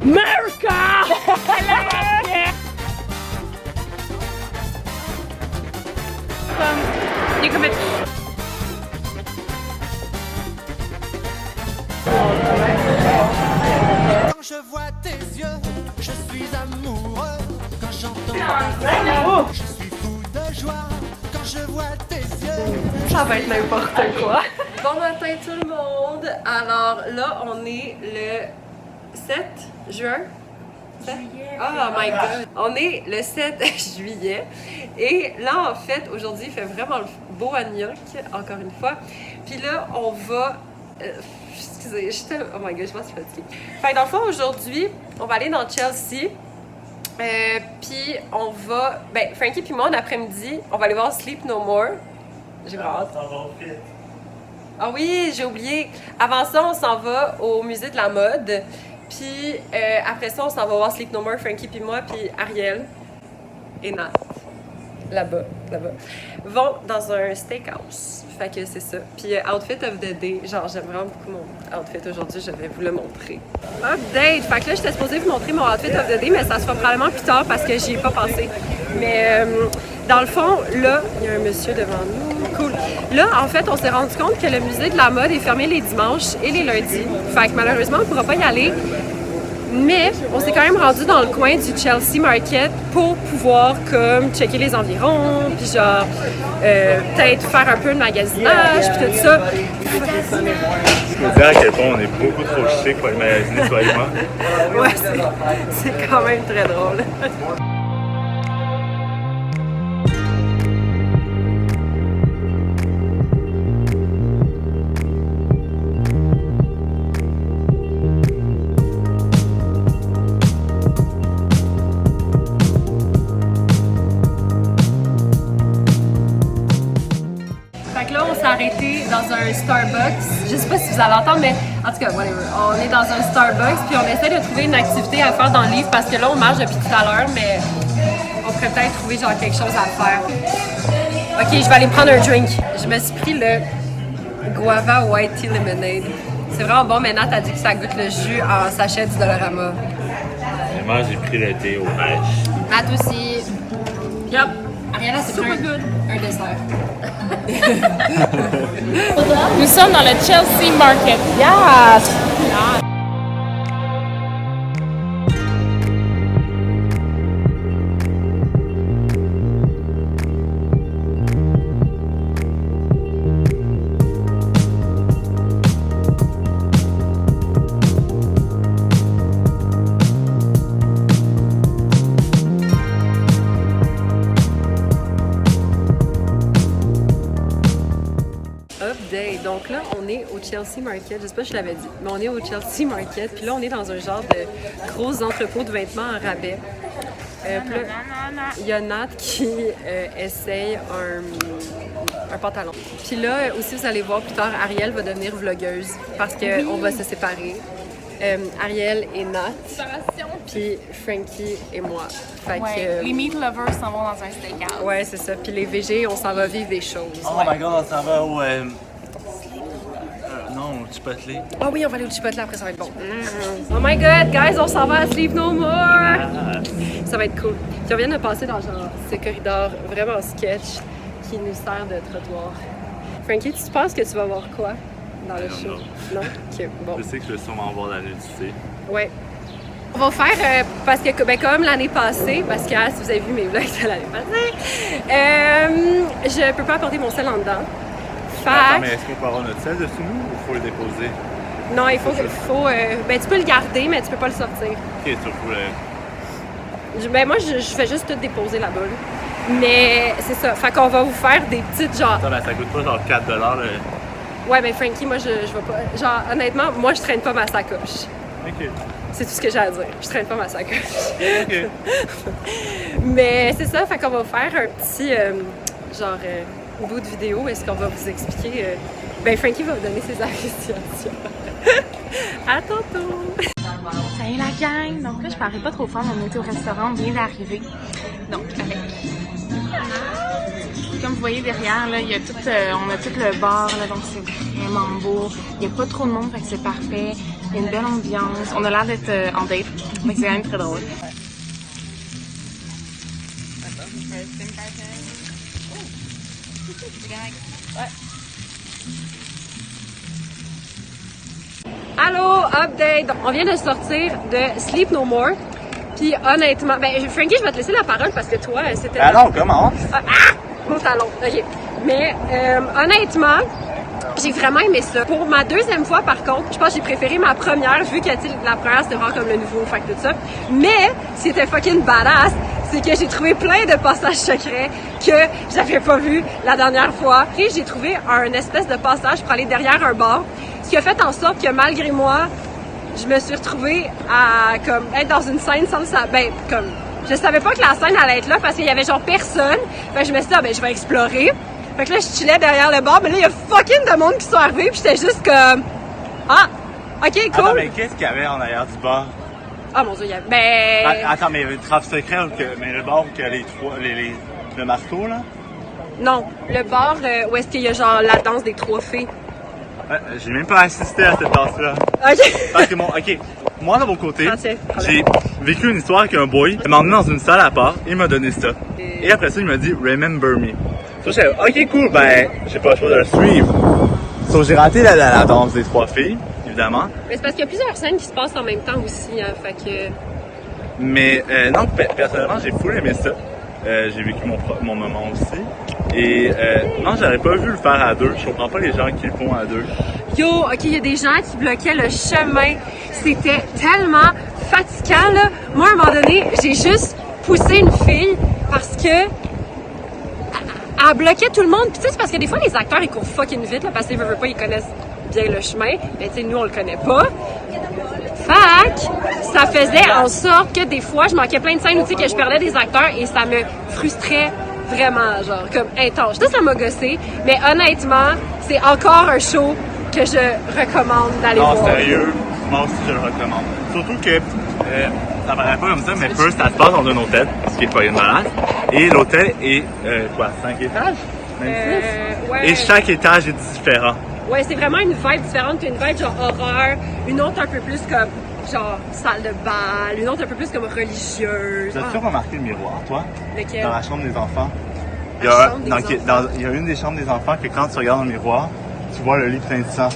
America! Nikovic. Quand je vois tes yeux, je suis amoureux. Quand j'entends je suis fou de joie. Quand je vois tes yeux, Ça va être n'importe quoi. Bon matin tout le monde. Alors là, on est le 7 juin. Oh my god! On est le 7 juillet et là en fait aujourd'hui il fait vraiment beau à New York, encore une fois. Puis là on va... excusez, oh my god, je pense que je suis fatiguée. Fait que dans le fond aujourd'hui on va aller dans Chelsea. Puis on va... Ben Frankie puis moi en après-midi on va aller voir Sleep No More. J'ai vraiment hâte. Ah oui, j'ai oublié. Avant ça on s'en va au musée de la mode. Puis après ça, on s'en va voir Sleep No More, Frankie puis moi, puis Ariel et Nat, là-bas, vont dans un steakhouse. Fait que c'est ça. Puis outfit of the day, genre j'aime vraiment beaucoup mon outfit aujourd'hui, je vais vous le montrer. Update! Fait que là, j'étais supposée vous montrer mon outfit of the day, mais ça se fera probablement plus tard parce que j'y ai pas pensé. Mais dans le fond, là, il y a un monsieur devant nous. Cool. Là, en fait, on s'est rendu compte que le musée de la mode est fermé les dimanches et les lundis. Fait que malheureusement, on ne pourra pas y aller. Mais on s'est quand même rendu dans le coin du Chelsea Market pour pouvoir comme checker les environs, puis genre peut-être faire un peu de magasinage, puis tout ça. Je me dis à quel point on est beaucoup trop chic pour aller magasiner, toi et moi. Ouais, c'est quand même très drôle. Arrêté dans un Starbucks. Je sais pas si vous allez entendre, mais en tout cas, whatever. On est dans un Starbucks puis on essaie de trouver une activité à faire dans le livre parce que là, on marche depuis tout à l'heure, mais on pourrait peut-être trouver genre quelque chose à faire. Ok, je vais aller prendre un drink. Je me suis pris le Guava White Tea Lemonade. C'est vraiment bon, mais Nat a dit que ça goûte le jus en sachet du Dollarama. Et moi, j'ai pris le thé au pêche. Nat aussi. Yep. Ariana, c'est pris un dessert. Nous sommes dans le Chelsea Market. Yes! Donc là, on est au Chelsea Market. Je sais pas si je l'avais dit, mais on est au Chelsea Market. Puis là, on est dans un genre de gros entrepôt de vêtements en rabais. Il y a Nat qui essaye un pantalon. Puis là, aussi, vous allez voir plus tard, Ariel va devenir vlogueuse parce qu'on va se séparer. Ariel et Nat, puis Frankie et moi. Fait que, les meat lovers s'en vont dans un steakhouse. Ouais, c'est ça. Puis les VG, on s'en va vivre des choses. Oh my god, on s'en va au... non, au Chipotle. Ah oui, on va aller au Chipotle après, ça va être bon. Oh my god, guys, on s'en va à Sleep No More! Ça va être cool. Puis on vient de passer dans genre ce corridor vraiment sketch qui nous sert de trottoir. Frankie, tu penses que tu vas voir quoi dans le show? Non? Ok, bon. Je sais que je vais sûrement voir la nudité. Ouais. On va faire, parce que ben, comme l'année passée, parce que si vous avez vu mes vlogs de l'année passée, je peux pas apporter mon sel en dedans. Attends, mais est-ce qu'on peut avoir notre sel dessus nous ou il faut le déposer? Non, il faut ben tu peux le garder, mais tu peux pas le sortir. Ok, tu peux Ben moi, je fais juste tout déposer là-bas. Mais c'est ça. Fait qu'on va vous faire des petites genre... Attends, mais ça coûte pas genre 4 $. Ouais, mais Frankie, moi, je vais pas... Genre, honnêtement, moi, je traîne pas ma sacoche. Ok. C'est tout ce que j'ai à dire. Je traîne pas ma sacoche. Ok. Mais c'est ça, fait qu'on va faire un petit, bout de vidéo où est-ce qu'on va vous expliquer... Ben, Frankie va vous donner ses appréciations. À tantôt! Salut la gang! Donc là, je parais pas trop fort, on était au restaurant, on vient d'arriver. Donc, avec... Comme vous voyez derrière, là, il y a tout, on a tout le bar, là, donc c'est vraiment beau. Il n'y a pas trop de monde, fait que c'est parfait. Il y a une belle ambiance. On a l'air d'être en date. Donc c'est quand même très drôle. Allô, update! On vient de sortir de Sleep No More. Puis honnêtement, ben Frankie, je vais te laisser la parole parce que toi, c'était... Alors, comment? Mon talon, ok. Mais honnêtement, j'ai vraiment aimé ça. Pour ma deuxième fois, par contre, je pense que j'ai préféré ma première, vu que la première, c'était vraiment comme le nouveau, fait que tout ça. Mais, ce qui était fucking badass, c'est que j'ai trouvé plein de passages secrets que j'avais pas vu la dernière fois. Et j'ai trouvé un espèce de passage pour aller derrière un bar, ce qui a fait en sorte que malgré moi, je me suis retrouvée à comme être dans une scène sans le savoir. Ben, comme, je savais pas que la scène allait être là parce qu'il y avait genre personne. Fait que je me suis dit, ah, ben, je vais explorer. Fait que là, je chillais derrière le bar, mais là, il y a fucking de monde qui sont arrivés, pis j'étais juste comme, ah, ok, cool. Attends, mais qu'est-ce qu'il y avait en arrière du bar? Ah, mon Dieu, il y avait, ben... Attends, mais il y avait une trappe secrète, mais le bar où il y a le marteau, là? Non, le bar où est-ce qu'il y a genre la danse des 3 filles. J'ai même pas assisté à cette danse-là. Ok. Parce que moi, de mon côté, Ah, tiens, j'ai vécu une histoire avec un boy. Il m'a emmené dans une salle à part, il m'a donné ça. Et après ça, il m'a dit « Remember me ». So, j'étais ok, cool, ben, j'ai pas le choix de le suivre. So, j'ai raté la danse des 3 filles, évidemment. Mais c'est parce qu'il y a plusieurs scènes qui se passent en même temps aussi, hein, fait que... Mais non, personnellement, j'ai full aimé ça. J'ai vécu mon moment aussi. Et non, j'aurais pas vu le faire à deux. Je comprends pas les gens qui le font à deux. Yo, ok, il y a des gens qui bloquaient le chemin. C'était tellement fatigant, là. Moi, à un moment donné, j'ai juste poussé une fille parce que elle bloquait tout le monde. Puis tu sais, c'est parce que des fois, les acteurs, ils courent fucking vite, là, parce qu'ils veulent pas, ils connaissent bien le chemin. Mais tu sais, nous, on le connaît pas. Fait que ça faisait en sorte que des fois, je manquais plein de scènes où, tu sais, que je perdais des acteurs et ça me frustrait vraiment, genre, comme intense. Ça m'a gossé, mais honnêtement, c'est encore un show que je recommande d'aller voir. Non, sérieux, moi aussi, je le recommande. Surtout que, ça paraît pas comme ça, mais First, ça se passe dans un hôtel, ce qui est pas une malade. Et l'hôtel est, 5 étages? Même 6? Ouais. Et chaque étage est différent. Ouais, c'est vraiment une vibe différente qu'une vibe genre horreur, une autre un peu plus comme genre salle de bal, une autre un peu plus comme religieuse. As-tu remarqué le miroir, toi? Lequel? Dans la chambre des enfants. Il y a une des chambres des enfants que quand tu regardes dans le miroir, tu vois le lit plein de sang.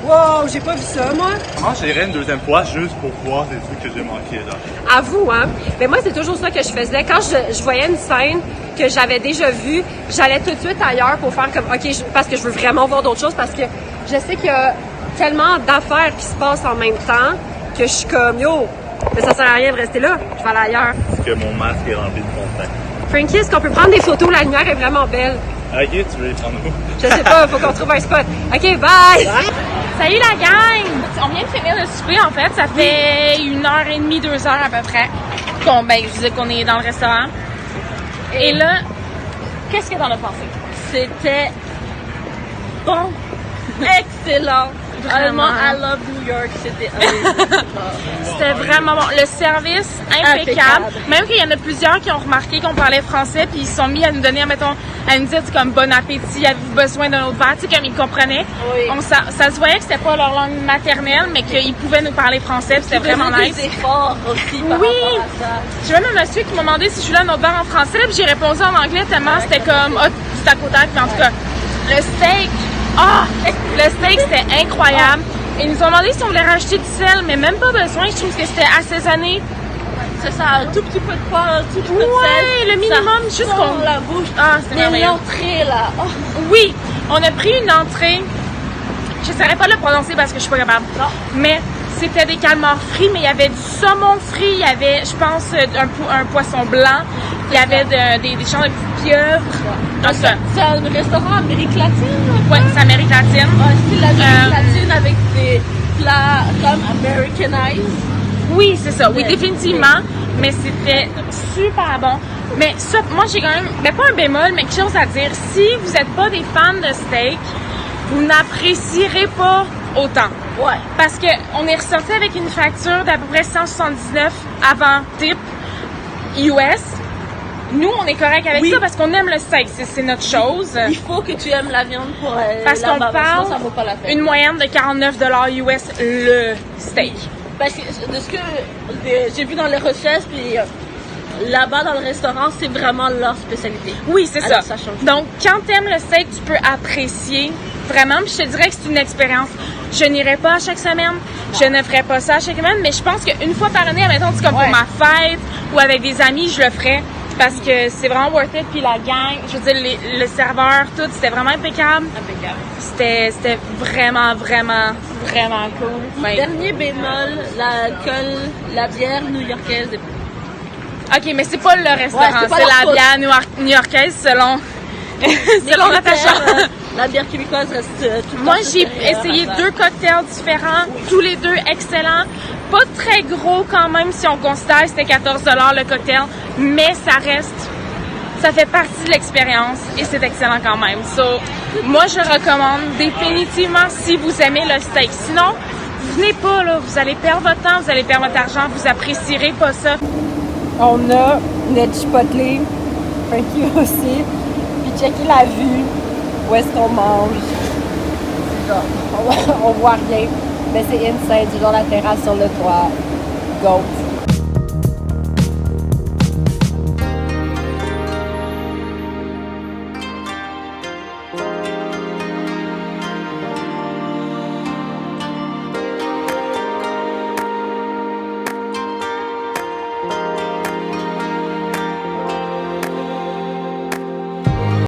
Wow, j'ai pas vu ça, moi. Moi, j'irais une deuxième fois juste pour voir des trucs que j'ai manqués, là. À vous, hein. Mais moi, c'est toujours ça que je faisais. Quand je voyais une scène que j'avais déjà vue, j'allais tout de suite ailleurs pour faire comme, OK, parce que je veux vraiment voir d'autres choses, parce que je sais qu'il y a tellement d'affaires qui se passent en même temps que je suis comme, yo, mais ça sert à rien de rester là. Je vais aller ailleurs. Parce que mon masque est rempli de contact. Frankie, est-ce qu'on peut prendre des photos? La lumière est vraiment belle. Ok, tu veux les prendre où? Je sais pas, faut qu'on trouve un spot. OK, bye! Salut la gang! On vient de finir le souper en fait, ça fait 1h30, 2 heures à peu près. Bon, ben, je disais qu'on est dans le restaurant. Et là, qu'est-ce que t'en as pensé? C'était bon, excellent. Vraiment, I love New York, c'était C'était vraiment bon. Le service, impeccable. Même qu'il y en a plusieurs qui ont remarqué qu'on parlait français, puis ils se sont mis à nous donner, mettons, à nous dire comme bon appétit, avez-vous besoin d'un autre verre, tu sais, comme ils comprenaient. Oui. Ça se voyait que c'était pas leur langue maternelle, mais qu'ils pouvaient nous parler français, puis c'était vraiment nice. Des efforts aussi par Oui! rapport à ça. J'ai même un monsieur qui m'a demandé si je voulais un autre verre en français, puis j'ai répondu en anglais tellement c'était comme, du tac au tac, mais en tout cas, le steak, le steak c'était incroyable. Ils nous ont demandé si on voulait rajouter du sel, mais même pas besoin, je trouve que c'était assaisonné. C'est ça, un tout petit peu de poivre, un tout petit peu de sel. Ouais, le minimum, ça juste fond qu'on... la bouche. Ah, c'était Mais merveilleux. l'entrée là, Oui, on a pris une entrée, je ne saurais pas le prononcer parce que je suis pas capable. Non. Mais c'était des calmars frits, mais il y avait du saumon frit, il y avait, je pense, un poisson blanc, il y avait des champs de petites pieuvres. En tout cas, c'est un restaurant Amérique latine. ouais, c'est Amérique latine. Ouais, c'est l'Amérique latine avec des plats comme Americanized. Oui, c'est ça, oui, Ouais. définitivement. Mais c'était super bon. Mais ça, moi, j'ai quand même, mais pas un bémol, mais quelque chose à dire. Si vous n'êtes pas des fans de steak, vous n'apprécierez pas autant. Ouais. Parce que on est ressorti avec une facture d'à peu près 179 avant tip US. Nous, on est correct avec Oui. ça parce qu'on aime le steak, c'est notre chose. Il faut que tu aimes la viande pour Parce qu'on là-bas, parle sinon ça vaut pas la peine. une moyenne de 49$ US le steak. Parce que de ce que j'ai vu dans les recherches, puis là-bas dans le restaurant, c'est vraiment leur spécialité. Oui, c'est ça. Alors, ça change. Donc, quand t'aimes le steak, tu peux apprécier vraiment. Puis je te dirais que c'est une expérience. Je n'irai pas à chaque semaine. Je ne ferai pas ça à chaque semaine. Mais je pense qu'une fois par année, admettons, c'est comme pour ma fête ou avec des amis, je le ferais. Parce que c'est vraiment worth it. Puis la gang, je veux dire, le serveur, tout, c'était vraiment impeccable. C'était vraiment, vraiment, vraiment cool. Ouais. Dernier bémol, l'alcool, la bière new-yorkaise est OK, mais c'est pas le restaurant, c'est pas c'est leur la faute. bière new-yorkaise selon Natacha. La bière québécoise reste tout le Moi, temps j'ai supérieure essayé à 2 cocktails différents, tous les 2 excellents. Pas très gros quand même si on considère que c'était 14$ le cocktail, mais ça fait partie de l'expérience et c'est excellent quand même. So, moi, je le recommande définitivement si vous aimez le steak. Sinon, venez pas, là, vous allez perdre votre temps, vous allez perdre votre argent, vous apprécierez pas ça. On a notre chipotle, Frankie aussi, puis checker la vue, où est-ce qu'on mange. C'est genre, on voit rien, mais c'est insane, du genre la terrasse sur le toit, goat.